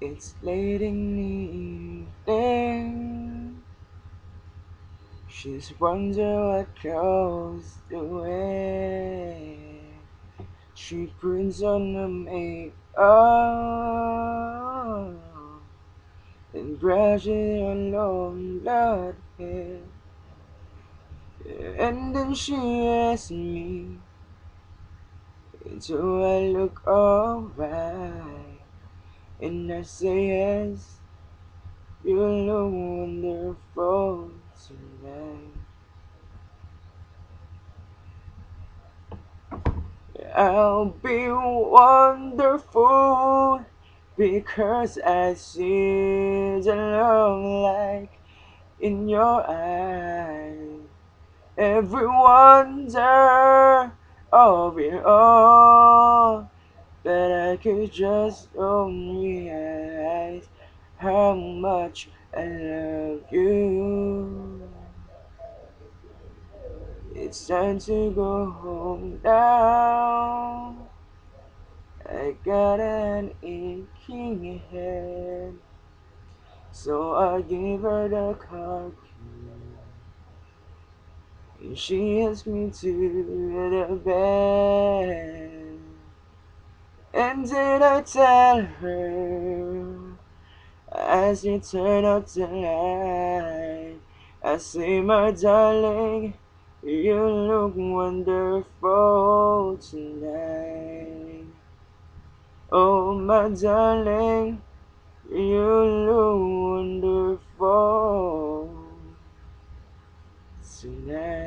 It's late in the evening. She's wondering what clothes to wear. She puts on her makeup and brushes her long blonde hair. And then she asks me, do I look alright? And I say yes, you look wonderful tonight. I'll be wonderful because I see the love light in your eyes. Every wonder of it all, but I could just don't realize how much I love you. It's time to go home now. I got an aching head, so I gave her the car key. And she asked me to the bed. And did I tell her as you turn up the light? I say, my darling, you look wonderful tonight. Oh, my darling, you look wonderful tonight.